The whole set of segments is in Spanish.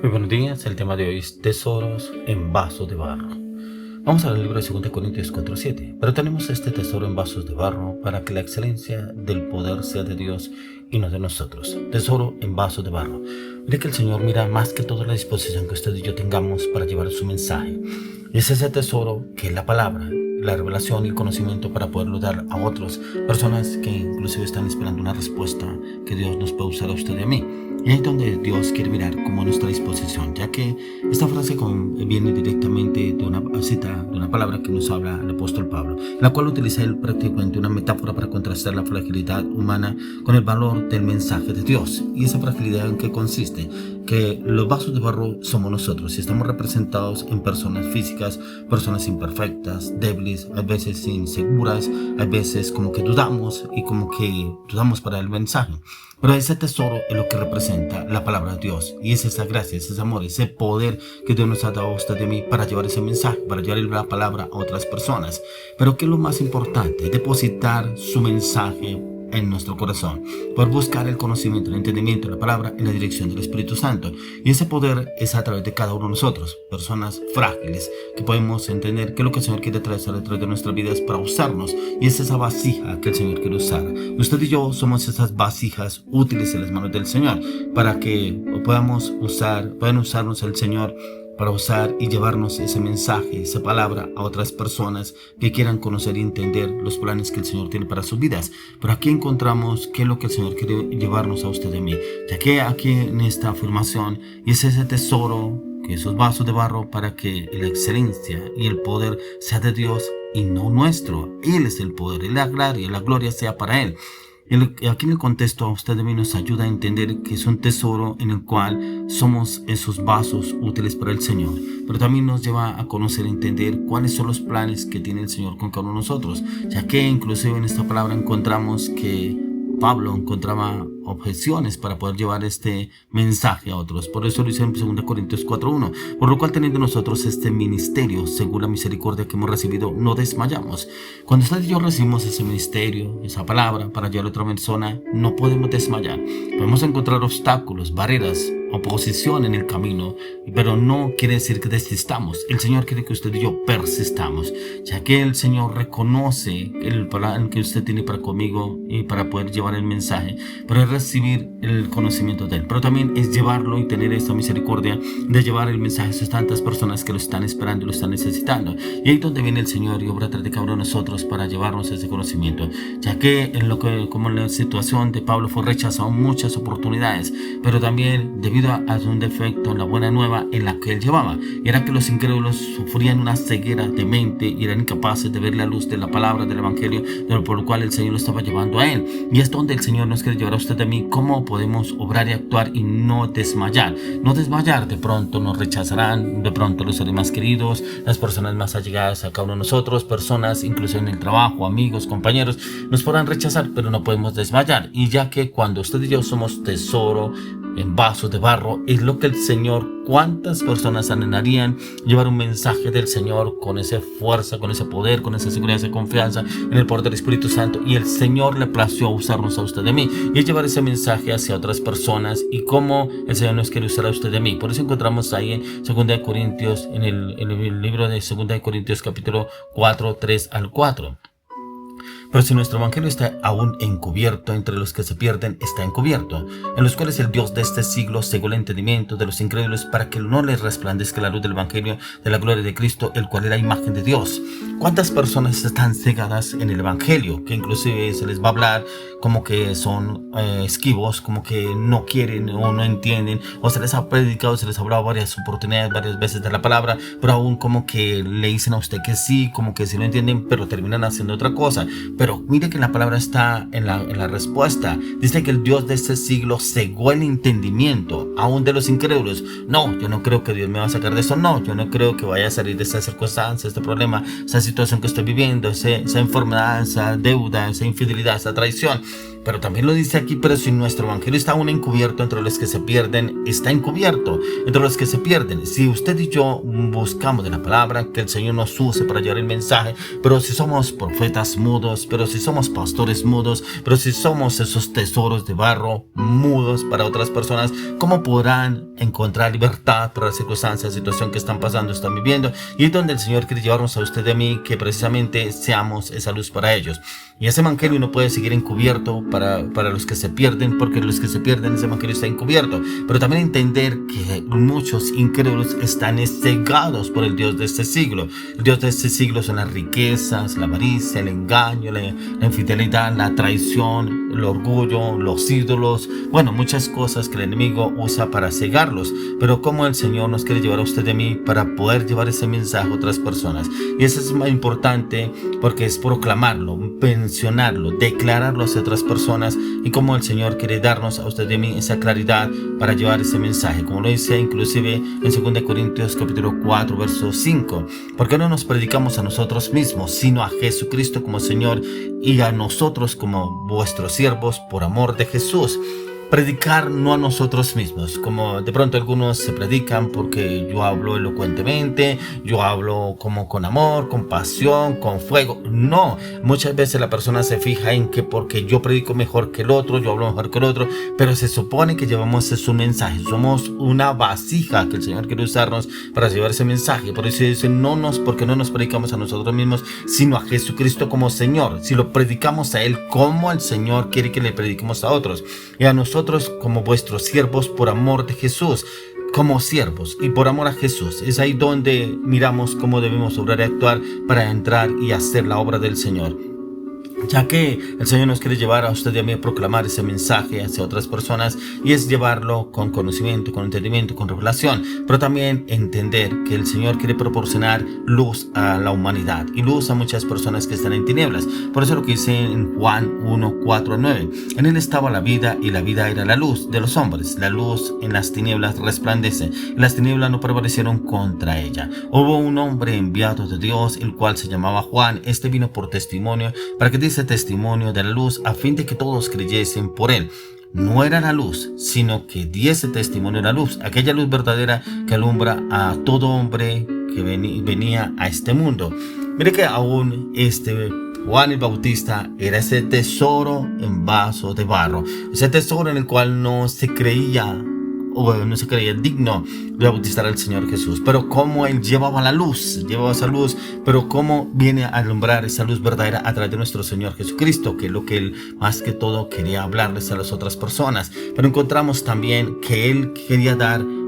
Muy buenos días, el tema de hoy es tesoros en vasos de barro. Vamos al libro de 2 Corintios 4:7. Pero tenemos este tesoro en vasos de barro para que la excelencia del poder sea de Dios y no de nosotros. Tesoro en vasos de barro. Mire que el Señor mira más que toda la disposición que usted y yo tengamos para llevar su mensaje. Y es ese tesoro que es la palabra, la revelación y el conocimiento para poderlo dar a otras personas que inclusive están esperando una respuesta que Dios nos puede usar a usted y a mí. Y ahí es donde Dios quiere mirar como nuestra disposición, ya que esta frase viene directamente de una cita, de una palabra que nos habla el apóstol Pablo, la cual utiliza él prácticamente una metáfora para contrastar la fragilidad humana con el valor del mensaje de Dios. Y esa fragilidad en qué consiste, que los vasos de barro somos nosotros y estamos representados en personas físicas, personas imperfectas, débiles, a veces inseguras, a veces como que dudamos para el mensaje. Pero ese tesoro es lo que representa la palabra de Dios. Y es esa gracia, ese amor, ese poder que Dios nos ha dado a usted y a mí para llevar ese mensaje, para llevar la palabra a otras personas. Pero ¿qué es lo más importante? Depositar su mensaje en nuestro corazón, por buscar el conocimiento, el entendimiento de la palabra en la dirección del Espíritu Santo. Y ese poder es a través de cada uno de nosotros, personas frágiles, que podemos entender que lo que el Señor quiere traer a través de nuestras vidas para usarnos. Y es esa vasija que el Señor quiere usar. Usted y yo somos esas vasijas útiles en las manos del Señor, para que puedan usarnos el Señor para usar y llevarnos ese mensaje, esa palabra a otras personas que quieran conocer y entender los planes que el Señor tiene para sus vidas. Pero aquí encontramos qué es lo que el Señor quiere llevarnos a usted y a mí, ya que aquí en esta afirmación y es ese tesoro, que esos vasos de barro, para que la excelencia y el poder sea de Dios y no nuestro. Él es el poder, y la gloria sea para Él. Aquí en el contexto a usted y a mí nos ayuda a entender que es un tesoro en el cual somos esos vasos útiles para el Señor, pero también nos lleva a conocer y entender cuáles son los planes que tiene el Señor con cada uno de nosotros, ya que inclusive en esta palabra encontramos que Pablo encontraba objeciones para poder llevar este mensaje a otros. Por eso lo dice en 2 Corintios 4:1. Por lo cual, teniendo nosotros este ministerio, según la misericordia que hemos recibido, no desmayamos. Cuando usted y yo recibimos ese ministerio, esa palabra para llevar a otra persona, no podemos desmayar. Podemos encontrar obstáculos, barreras, oposición en el camino, pero no quiere decir que desistamos. El Señor quiere que usted y yo persistamos, ya que el Señor reconoce el plan que usted tiene para conmigo y para poder llevar el mensaje, pero es recibir el conocimiento de Él, pero también es llevarlo y tener esta misericordia de llevar el mensaje a esas tantas personas que lo están esperando y lo están necesitando. Y ahí es donde viene el Señor y obra a través de cada uno de nosotros para llevarnos ese conocimiento, ya que como en la situación de Pablo fue rechazado muchas oportunidades, pero también debido a un defecto en la buena nueva en la que él llevaba, era que los incrédulos sufrían una ceguera de mente y eran incapaces de ver la luz de la palabra del evangelio, por lo cual el Señor lo estaba llevando a él. Y es donde el Señor nos quiere llevar a usted y a mí, cómo podemos obrar y actuar y no desmayar. De pronto nos rechazarán, de pronto los seres más queridos, las personas más allegadas a cada uno de nosotros, personas incluso en el trabajo, amigos, compañeros, nos podrán rechazar, pero no podemos desmayar. Y ya que cuando usted y yo somos tesoro en vasos de barro, es lo que el Señor, cuántas personas anhelarían llevar un mensaje del Señor con esa fuerza, con ese poder, con esa seguridad, esa confianza en el poder del Espíritu Santo. Y el Señor le plació usarnos a usted y a mí y es llevar ese mensaje hacia otras personas, y cómo el Señor nos quiere usar a usted y a mí. Por eso encontramos ahí en 2 Corintios, en el libro de 2 Corintios capítulo 4, 3 al 4. Pero si nuestro evangelio está aún encubierto, entre los que se pierden está encubierto, en los cuales el Dios de este siglo cegó el entendimiento de los incrédulos, para que no les resplandezca la luz del evangelio de la gloria de Cristo, el cual es la imagen de Dios. ¿Cuántas personas están cegadas en el evangelio? Que inclusive se les va a hablar como que son esquivos, como que no quieren o no entienden, o se les ha predicado, se les ha hablado varias oportunidades, varias veces de la palabra, pero aún como que le dicen a usted que sí, como que sí lo entienden, pero terminan haciendo otra cosa. Pero mire que la palabra está en la respuesta. Dice que el Dios de este siglo cegó el entendimiento aún de los incrédulos. No, yo no creo que Dios me va a sacar de eso. No, yo no creo que vaya a salir de esa circunstancia, este problema, esa situación que estoy viviendo, esa enfermedad, esa deuda, esa infidelidad, esa traición. Pero también lo dice aquí, pero si nuestro evangelio está aún encubierto entre los que se pierden, está encubierto entre los que se pierden. Si usted y yo buscamos de la palabra, que el Señor nos use para llevar el mensaje, pero si somos profetas mudos, pero si somos pastores mudos, pero si somos esos tesoros de barro mudos para otras personas, ¿cómo podrán encontrar libertad para las circunstancias, situación que están pasando, están viviendo? Y es donde el Señor quiere llevarnos a usted y a mí, que precisamente seamos esa luz para ellos. Y ese evangelio no puede seguir encubierto para los que se pierden, porque los que se pierden, ese evangelio está encubierto. Pero también entender que muchos incrédulos están cegados por el Dios de este siglo. El Dios de este siglo son las riquezas, la avaricia, el engaño, la infidelidad, la traición, el orgullo, los ídolos, bueno, muchas cosas que el enemigo usa para cegarlos. Pero como el Señor nos quiere llevar a usted y a mí para poder llevar ese mensaje a otras personas. Y eso es muy importante, porque es proclamarlo, mencionarlo, declararlo hacia otras personas, y como el Señor quiere darnos a usted y a mí esa claridad para llevar ese mensaje, como lo dice inclusive en 2 Corintios capítulo 4 verso 5. Porque no nos predicamos a nosotros mismos, sino a Jesucristo como Señor, y a nosotros como vuestros siervos por amor de Jesús. Predicar no a nosotros mismos, como de pronto algunos se predican porque yo hablo elocuentemente, yo hablo como con amor, con pasión, con fuego. No, muchas veces la persona se fija en que porque yo predico mejor que el otro, yo hablo mejor que el otro, pero se supone que llevamos ese mensaje, somos una vasija que el Señor quiere usarnos para llevar ese mensaje. Por eso dice, porque no nos predicamos a nosotros mismos, sino a Jesucristo como Señor. Si lo predicamos a Él como el Señor quiere que le prediquemos a otros, y a nosotros como vuestros siervos por amor de Jesús, como siervos y por amor a Jesús. Es ahí donde miramos cómo debemos obrar y actuar para entrar y hacer la obra del Señor. Ya que el Señor nos quiere llevar a usted y a mí a proclamar ese mensaje hacia otras personas, y es llevarlo con conocimiento, con entendimiento, con revelación, pero también entender que el Señor quiere proporcionar luz a la humanidad y luz a muchas personas que están en tinieblas. Por eso lo que dice en Juan 1, 4 a 9, en Él estaba la vida, y la vida era la luz de los hombres. La luz en las tinieblas resplandece, y las tinieblas no prevalecieron contra ella. Hubo un hombre enviado de Dios, el cual se llamaba Juan. Este vino por testimonio, para que diese testimonio de la luz, a fin de que todos creyesen por él. No era la luz, sino que diese testimonio de la luz, aquella luz verdadera que alumbra a todo hombre que venía a este mundo. Mire que aún Juan el Bautista era ese tesoro en vaso de barro, ese tesoro en el cual no se creía digno de bautizar al Señor Jesús. Pero como Él llevaba esa luz, pero cómo viene a alumbrar esa luz verdadera a través de nuestro Señor Jesucristo, que es lo que Él más que todo quería hablarles a las otras personas. Pero encontramos también que Él quería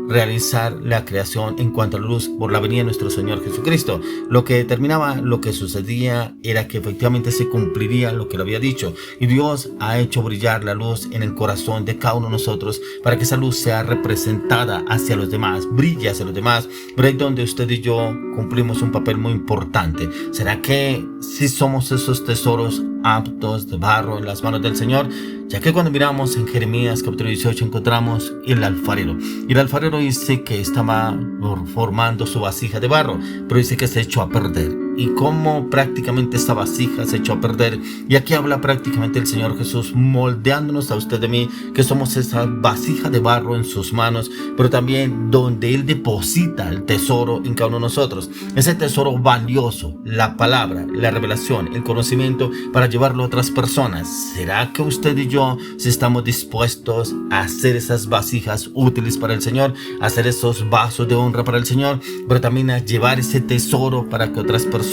realizar la creación en cuanto a la luz por la venida de nuestro Señor Jesucristo. Lo que determinaba lo que sucedía era que efectivamente se cumpliría lo que le había dicho, y Dios ha hecho brillar la luz en el corazón de cada uno de nosotros para que esa luz sea representada hacia los demás, brille hacia los demás. Pero ahí donde usted y yo cumplimos un papel muy importante. ¿Será que si somos esos tesoros aptos de barro en las manos del Señor? Ya que cuando miramos en Jeremías capítulo 18 encontramos el alfarero, y el alfarero dice que estaba formando su vasija de barro, pero dice que se echó a perder. Y cómo prácticamente esta vasija se echó a perder, y aquí habla prácticamente el Señor Jesús moldeándonos a usted y a mí, que somos esa vasija de barro en sus manos, pero también donde Él deposita el tesoro en cada uno de nosotros, ese tesoro valioso, la palabra, la revelación, el conocimiento, para llevarlo a otras personas. ¿Será que usted y yo, si estamos dispuestos a hacer esas vasijas útiles para el Señor, a hacer esos vasos de honra para el Señor, pero también a llevar ese tesoro para que otras personas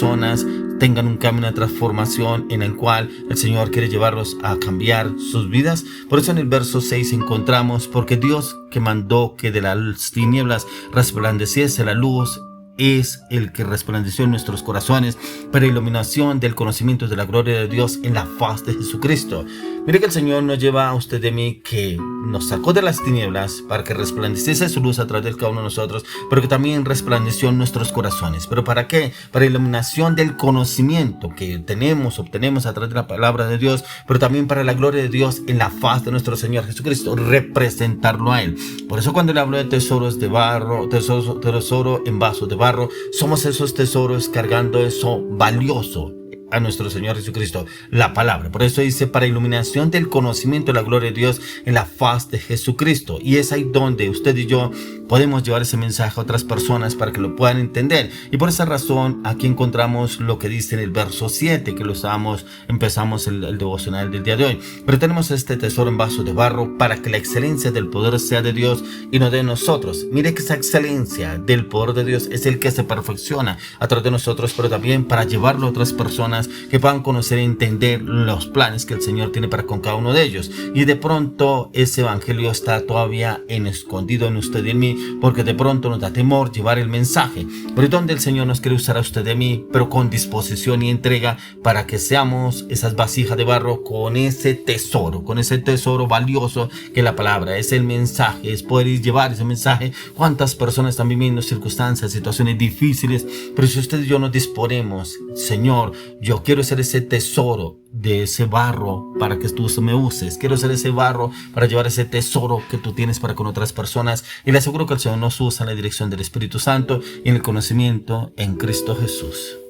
tengan un camino de transformación en el cual el Señor quiere llevarlos a cambiar sus vidas? Por eso en el verso 6 encontramos, porque Dios que mandó que de las tinieblas resplandeciese la luz, es el que resplandeció en nuestros corazones para iluminación del conocimiento de la gloria de Dios en la faz de Jesucristo. Mire que el Señor nos lleva a usted y a mí, que nos sacó de las tinieblas para que resplandeciese su luz a través de cada uno de nosotros, pero que también resplandeció en nuestros corazones. ¿Pero para qué? Para iluminación del conocimiento que obtenemos a través de la palabra de Dios, pero también para la gloria de Dios en la faz de nuestro Señor Jesucristo, representarlo a Él. Por eso cuando le hablo de tesoros de barro, tesoro en vasos de barro, somos esos tesoros cargando eso valioso, a nuestro Señor Jesucristo, la palabra. Por eso dice, para iluminación del conocimiento de la gloria de Dios en la faz de Jesucristo. Y es ahí donde usted y yo podemos llevar ese mensaje a otras personas para que lo puedan entender. Y por esa razón aquí encontramos lo que dice en el verso 7, que empezamos el devocional del día de hoy. Pero tenemos este tesoro en vasos de barro para que la excelencia del poder sea de Dios y no de nosotros. Mire que esa excelencia del poder de Dios es el que se perfecciona a través de nosotros, pero también para llevarlo a otras personas que puedan conocer y entender los planes que el Señor tiene para con cada uno de ellos. Y de pronto ese evangelio está todavía escondido en usted y en mí, porque de pronto nos da temor llevar el mensaje. Pero es donde el Señor nos quiere usar a usted y a mí, pero con disposición y entrega, para que seamos esas vasijas de barro con ese tesoro valioso que es la palabra, es el mensaje, es poder llevar ese mensaje. ¿Cuántas personas están viviendo circunstancias, situaciones difíciles? Pero si usted y yo nos disponemos, Señor, yo quiero ser ese tesoro de ese barro para que tú me uses, quiero ser ese barro para llevar ese tesoro que tú tienes para con otras personas, y le aseguro que el Señor nos usa en la dirección del Espíritu Santo y en el conocimiento en Cristo Jesús.